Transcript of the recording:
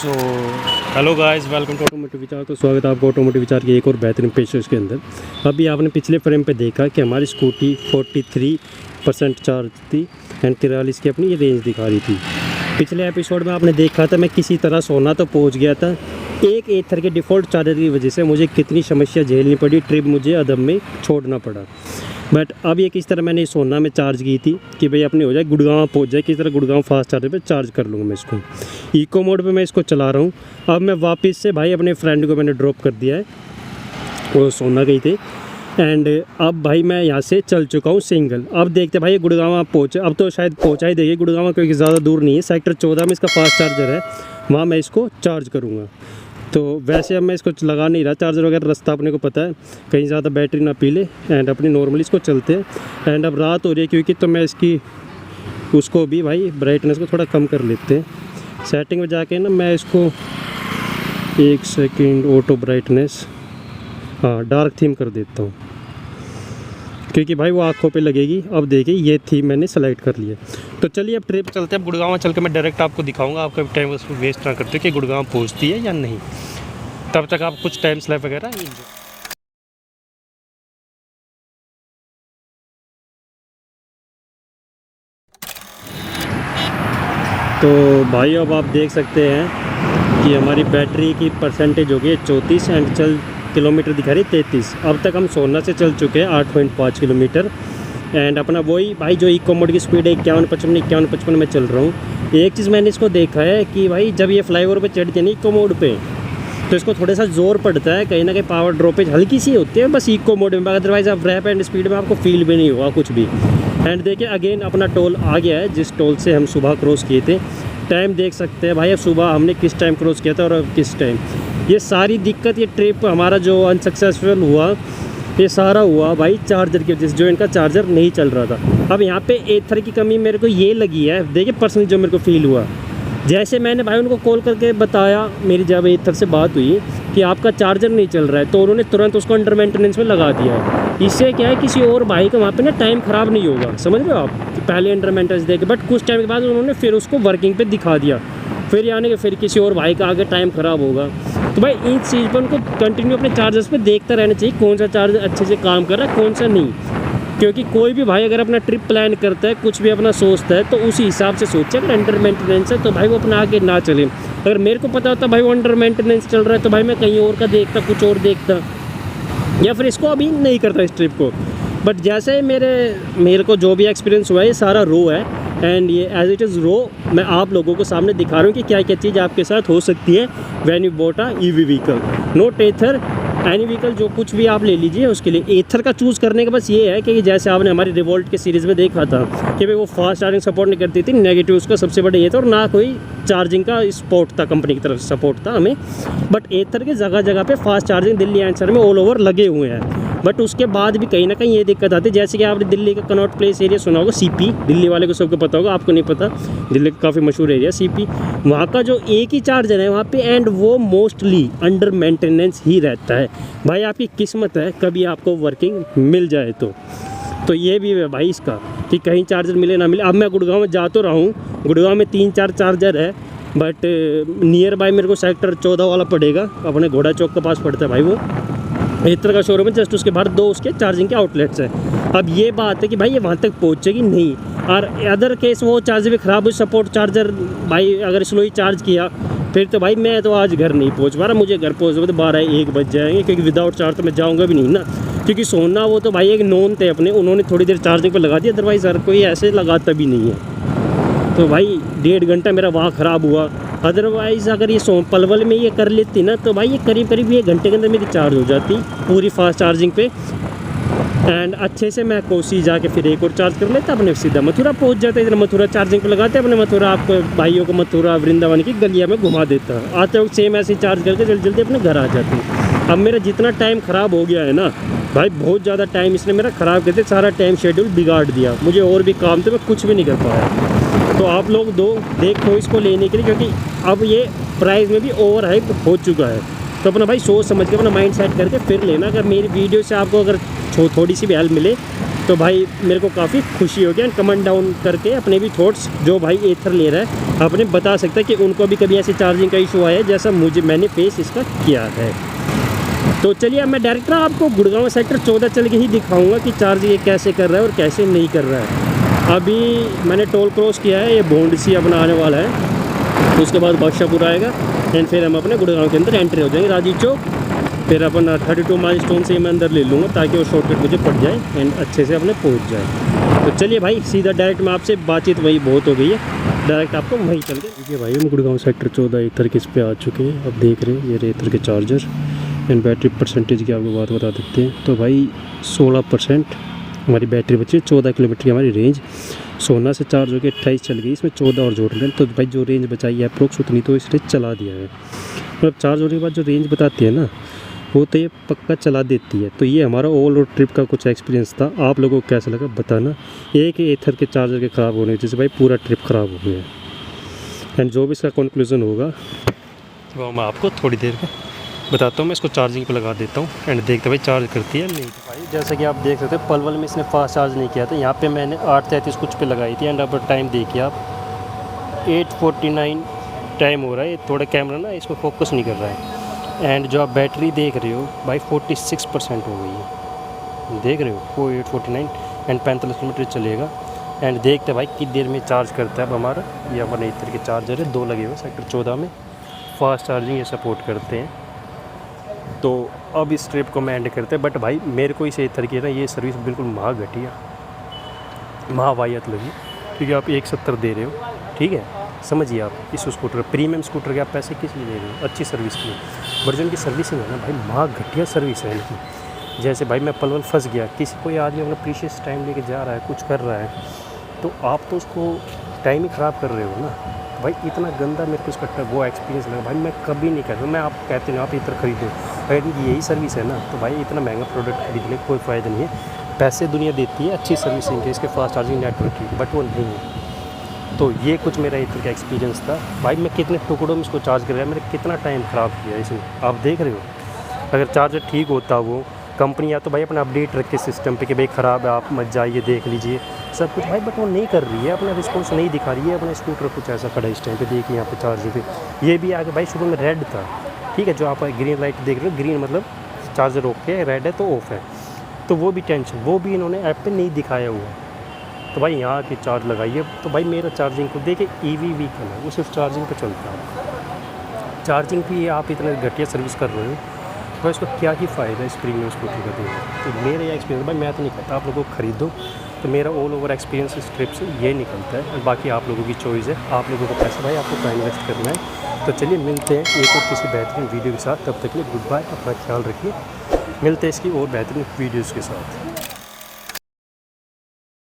So hello guys, welcome to automotive Vichar. तो स्वागत है आपका ऑटोमोटिव विचार की एक और बेहतरीन पेशकश के अंदर। अभी आपने पिछले फ्रेम पे देखा कि हमारी स्कूटी 43% चार्ज थी एंड 43 की अपनी ये रेंज दिखा रही थी। पिछले एपिसोड में आपने देखा था मैं किसी तरह सोना तो पहुंच गया था। एक एथर के डिफ़ॉल्ट चार्जर की वजह से मुझे कितनी समस्या झेलनी पड़ी, ट्रिप मुझे अदम में छोड़ना पड़ा। बट अब ये किस तरह मैंने सोना में चार्ज की थी कि भाई अपनी हो जाए, गुड़गांव पहुंच जाए, किस तरह गुड़गांव फास्ट चार्जर पे चार्ज कर लूँगा मैं इसको। इको मोड पे मैं इसको चला रहा हूँ। अब मैं वापस से भाई अपने फ्रेंड को मैंने ड्रॉप कर दिया है, वो सोना गई थे। एंड अब भाई मैं यहाँ से चल चुका हूँ सिंगल। अब देखते भाई गुड़गांव आप पहुँचे, अब तो शायद पहुँचा ही देगी गुड़गांव, क्योंकि ज़्यादा दूर नहीं है। सेक्टर 14 में इसका फास्ट चार्जर है, वहाँ मैं इसको चार्ज करूँगा। तो वैसे अब मैं इसको लगा नहीं रहा चार्जर वगैरह, रास्ता अपने को पता है, कहीं ज़्यादा बैटरी ना पी ले। एंड अपनी नॉर्मली इसको चलते हैं। एंड अब रात हो रही है क्योंकि, तो मैं इसकी उसको भी भाई ब्राइटनेस को थोड़ा कम कर लेते हैं। सेटिंग में जाके ना मैं इसको 1 सेकंड ऑटो ब्राइटनेस, हाँ डार्क थीम कर देता हूँ, क्योंकि भाई वो आँखों पे लगेगी। अब देखिए ये थीम मैंने सेलेक्ट कर लिया। तो चलिए अब ट्रिप चलते हैं। अब गुड़गांव चल के मैं डायरेक्ट आपको दिखाऊंगा, आपका टाइम उसको वेस्ट ना करते कि गुड़गांव पहुंचती है या नहीं। तब तक आप कुछ टाइम स्लैप वगैरह एंजॉय। तो भाई अब आप देख सकते हैं कि हमारी बैटरी की परसेंटेज हो गई है 34 एंड चल किलोमीटर दिखा रही 33। अब तक हम सोना से चल चुके हैं 8.5 किलोमीटर। एंड अपना वही भाई जो इको मोड की स्पीड है 51-55 में चल रहा हूँ। एक चीज़ मैंने इसको देखा है कि भाई जब ये फ्लाईओवर पे चढ़ती है ना इको मोड पे, तो इसको थोड़ा सा जोर पड़ता है, कहीं ना कहीं पावर ड्रॉपेज हल्की सी होती है बस इको मोड में। अदरवाइज़ आप रैप एंड स्पीड में आपको फील भी नहीं होगा कुछ भी। एंड देखिए अगेन अपना टोल आ गया है, जिस टोल से हम सुबह क्रॉस किए थे। टाइम देख सकते हैं भाई, अब सुबह हमने किस टाइम क्रॉस किया था और अब किस टाइम। ये सारी दिक्कत, ये ट्रिप हमारा जो अनसक्सेसफुल हुआ, ये सारा हुआ भाई चार्जर की वजह से, जो इनका चार्जर नहीं चल रहा था। अब यहाँ पे एथर की कमी मेरे को ये लगी है। देखिए पर्सनली जो मेरे को फील हुआ, जैसे मैंने भाई उनको कॉल करके बताया, मेरी जब एथर से बात हुई कि आपका चार्जर नहीं चल रहा है, तो उन्होंने तुरंत उसको अंडर मेंटेनेंस में लगा दिया है। इससे क्या है, किसी और भाई का वहाँ पे ना टाइम ख़राब नहीं होगा, समझ रहे हो आप, कि पहले अंडर मेंटेनेंस देके, बट कुछ टाइम के बाद उन्होंने फिर उसको वर्किंग पे दिखा दिया, फिर यानी कि फिर किसी और भाई का आगे टाइम ख़राब होगा। तो भाई इन चीज़ पर उनको कंटिन्यू अपने चार्जर्स पे देखता रहना चाहिए, कौन सा चार्जर अच्छे से काम कर रहा है, कौन सा नहीं। क्योंकि कोई भी भाई अगर अपना ट्रिप प्लान करता है, कुछ भी अपना सोचता है, तो उसी हिसाब से सोचे। अगर अंडर मेंटेनेंस है तो भाई वो अपना आगे ना चले। अगर मेरे को पता होता भाई वो अंडर मेंटेनेंस चल रहा है, तो भाई मैं कहीं और का देखता, कुछ और देखता, या फिर इसको अभी नहीं करता इस ट्रिप को। बट जैसे मेरे को जो भी एक्सपीरियंस हुआ है, ये सारा रो है। एंड ये एज इट इज़ रो मैं आप लोगों को सामने दिखा रहा हूँ कि क्या क्या चीज़ आपके साथ हो सकती है when you bought a EV vehicle, not Ather, any vehicle, जो कुछ भी आप ले लीजिए उसके लिए। एथर का चूज़ करने का बस ये है कि जैसे आपने हमारी रिवोल्ट के सीरीज़ में देखा था कि भाई वो फास्ट चार्जिंग सपोर्ट नहीं करती थी, नेगेटिव उसका सबसे बड़ा ये था, और ना कोई चार्जिंग का सपोर्ट था, कंपनी की तरफ से सपोर्ट था हमें। बट एथर के जगह जगह पे फास्ट चार्जिंग दिल्ली एनसर में ऑल ओवर लगे हुए हैं। बट उसके बाद भी कहीं ना कहीं ये दिक्कत आती है, जैसे कि आपने दिल्ली का कनॉट प्लेस एरिया सुना होगा, सीपी, दिल्ली वाले को सबको पता होगा, आपको नहीं पता, दिल्ली का काफ़ी मशहूर एरिया सीपी। वहाँ का जो एक ही चार्जर है वहाँ पे, एंड वो मोस्टली अंडर मेंटेनेंस ही रहता है। भाई आपकी किस्मत है कभी आपको वर्किंग मिल जाए तो ये भी है भाई इसका, कि कहीं चार्जर मिले ना मिले। अब मैं गुड़गांव में जा तो रहा हूँ, गुड़गांव में 3-4 चार्जर है, बट नियर बाय मेरे को सेक्टर 14 वाला पड़ेगा, अपने घोड़ा चौक के पास पड़ता है भाई वो एथर का शोरूम है। जस्ट उसके बाहर 2 उसके चार्जिंग के आउटलेट्स हैं। अब ये बात है कि भाई ये वहाँ तक पहुँचेगी नहीं, और अदर केस वो चार्जर भी ख़राब हुई, सपोर्ट चार्जर भाई अगर स्लो ही चार्ज किया, फिर तो भाई मैं तो आज घर नहीं पहुँच पा रहा। मुझे घर पहुँचने तो 12-1 बज जाएंगे, क्योंकि विदाउट चार्ज तो मैं जाऊँगा भी नहीं ना। क्योंकि सोना वो तो भाई एक नॉन थे अपने, उन्होंने थोड़ी देर चार्जिंग पर लगा दिया, अदरवाइज़ हर कोई ऐसे लगाता भी नहीं है। तो भाई 1.5 घंटा मेरा वहाँ ख़राब हुआ। अदरवाइज़ अगर ये पलवल में ये कर लेती ना, तो भाई ये करीब 1 घंटे के अंदर मेरी चार्ज हो जाती पूरी फास्ट चार्जिंग पे। एंड अच्छे से मैं कोसी जाके फिर एक और चार्ज कर लेता, अपने सीधा मथुरा पहुंच जाता। इधर मथुरा चार्जिंग पे लगाते अपने मथुरा, आपको भाइयों को मथुरा वृंदावन की गलिया में घुमा देता, आते वक्त सेम ऐसे चार्ज करके जल्दी जल्दी अपने घर आ जाते। अब मेरा जितना टाइम ख़राब हो गया है ना भाई, बहुत ज़्यादा टाइम इसने मेरा ख़राब करते, सारा टाइम शेड्यूल बिगाड़ दिया। मुझे और भी काम थे, मैं कुछ भी नहीं कर पाया। तो आप लोग देखो इसको लेने के लिए, क्योंकि अब ये प्राइस में भी ओवर हाइप हो चुका है। तो अपना भाई सोच समझ के अपना माइंड सेट करके फिर लेना। अगर मेरी वीडियो से आपको अगर थोड़ी सी भी हेल्प मिले तो भाई मेरे को काफ़ी खुशी होगी। एंड कमेंट डाउन करके अपने भी थॉट्स, जो भाई एथर ले रहा है अपने बता सकता है कि उनको भी कभी ऐसे चार्जिंग का इशू आया है जैसा मैंने फेस इसका किया है। तो चलिए अब मैं डायरेक्ट ना आपको गुड़गांव सेक्टर 14 चल के ही दिखाऊंगा कि चार्ज ये कैसे कर रहा है और कैसे नहीं कर रहा है। अभी मैंने टोल क्रॉस किया है, ये भोंडसी अपना आने वाला है, उसके बाद बादशाहपुर आएगा एंड फिर हम अपने गुड़गांव के अंदर एंट्री हो जाएंगे राजीव चौक। फिर अपन 32 माइलस्टोन से मैं अंदर ले लूँगा ताकि वो शॉर्टकट मुझे पड़ जाए एंड अच्छे से अपने पहुँच जाए। तो चलिए भाई सीधा डायरेक्ट में आपसे बातचीत वही बहुत हो गई है, डायरेक्ट आपको वहीं चल के देखिए भाई हम गुड़गांव सेक्टर 14 एथर किस पे आ चुके हैं। अब देख रहे हैं ये एथर के चार्जर एंड बैटरी परसेंटेज की आपको बात बता देते हैं। तो भाई 16% हमारी बैटरी बची है, 14 किलोमीटर की हमारी रेंज। सोना से चार्ज होकर 28 चल गई, इसमें 14 और जोड़ लें तो भाई जो रेंज बचाई है अप्रोक्स उतनी तो इसने चला दिया है। मतलब चार्ज होने के बाद जो रेंज बताती है ना वो तो ये पक्का चला देती है। तो ये हमारा ओवरऑल ट्रिप का कुछ एक्सपीरियंस था, आप लोगों को कैसा लगा बताना। एक ही एथर के चार्जर के ख़राब होने की वजह से भाई पूरा ट्रिप ख़राब हो गया है। एंड जो भी इसका कंक्लूजन होगा वो मैं आपको थोड़ी देर में बताता हूँ। मैं इसको चार्जिंग पे लगा देता हूँ एंड देखते भाई चार्ज करती है नहीं। भाई जैसा कि आप देख सकते हैं पलवल में इसने फास्ट चार्ज नहीं किया था, यहाँ पे मैंने 8:33 कुछ पे लगाई थी एंड अब टाइम देखिए आप 8:49 टाइम हो रहा है। थोड़ा कैमरा ना इसको फोकस नहीं कर रहा है। एंड जो आप बैटरी देख रहे हो भाई 46% हो गई है, देख रहे हो 8:49 एंड 45 किलोमीटर चलेगा। एंड देखते भाई कितनी देर में चार्ज करता है। अब हमारा ये अपने इधर के चार्जर है, 2 लगे हुए सेक्टर 14 में, फास्ट चार्जिंग ये सपोर्ट करते हैं। तो अब इस ट्रिप को मैं एंड करते हैं। बट भाई मेरे को इस एथर की ना ये सर्विस बिल्कुल घटिया वाहियात लगी, क्योंकि आप 170 दे रहे हो, ठीक है, समझिए आप इस स्कूटर प्रीमियम स्कूटर के आप पैसे किस लिए दे रहे हो, अच्छी सर्विस के लिए। वर्जन की सर्विसिंग है ना भाई घटिया सर्विस है इनकी। जैसे भाई मैं पलवल फंस गया, किसी कोई आदमी अपना प्रीशियस टाइम लेके जा रहा है, कुछ कर रहा है, तो आप तो उसको टाइम ही ख़राब कर रहे हो ना भाई। इतना गंदा मेरे को इसका वो एक्सपीरियंस लगा भाई, मैं कभी नहीं करता। मैं आप कहते हैं आप इधर खरीदो, अगर यही सर्विस है ना तो भाई इतना महंगा प्रोडक्ट खरीदने का कोई फ़ायदा नहीं है। पैसे दुनिया देती है अच्छी सर्विसिंग के, इसके फास्ट चार्जिंग नेटवर्क की, बट वो नहीं है। तो ये कुछ मेरा इधर का एक्सपीरियंस था भाई। मैं कितने टुकड़ों में इसको चार्ज कर रहा है, मैंने कितना टाइम ख़राब किया इसमें, आप देख रहे हो। अगर चार्जर ठीक होता वो कंपनी या तो भाई अपना अपडेट रखे सिस्टम पे कि भाई ख़राब है आप मत जाइए देख लीजिए सब कुछ भाई, बट वो नहीं कर रही है, अपना रिस्पॉन्स नहीं दिखा रही है। अपना स्कूटर कुछ ऐसा खड़ा इस टाइम पे देखिए यहाँ पे चार्जर पे ये भी आगे भाई शुरू में रेड था, ठीक है, जो आप ग्रीन लाइट देख रहे हो, ग्रीन मतलब चार्जर ओके, रेड है तो ऑफ है, तो वो भी टेंशन, वो भी इन्होंने ऐप पे नहीं दिखाया हुआ। तो भाई यहाँ की चार्ज लगाइए। तो भाई मेरा चार्जिंग को देखिए ईवी व्हीकल है, वो सिर्फ चार्जिंग पे चलता है। चार्जिंग भी आप इतने घटिया सर्विस कर रहे हो तो इसको क्या ही फ़ायदा है इस प्रीमियम स्कूटर का देना। तो मेरा ये एक्सपीरियंस भाई मैं तो नहीं कहता आप लोगों को ख़रीदो, तो मेरा ऑल ओवर एक्सपीरियंस इस ट्रिप से ये निकलता है। बाकी आप लोगों की चॉइस है, आप लोगों को पैसा भाई आपको कहाँ इन्वेस्ट करना है। तो चलिए मिलते हैं एक और किसी बेहतरीन वीडियो के साथ, तब तक के लिए गुड बाय, अपना ख्याल रखिए, मिलते हैं इसकी और बेहतरीन वीडियोज़ के साथ।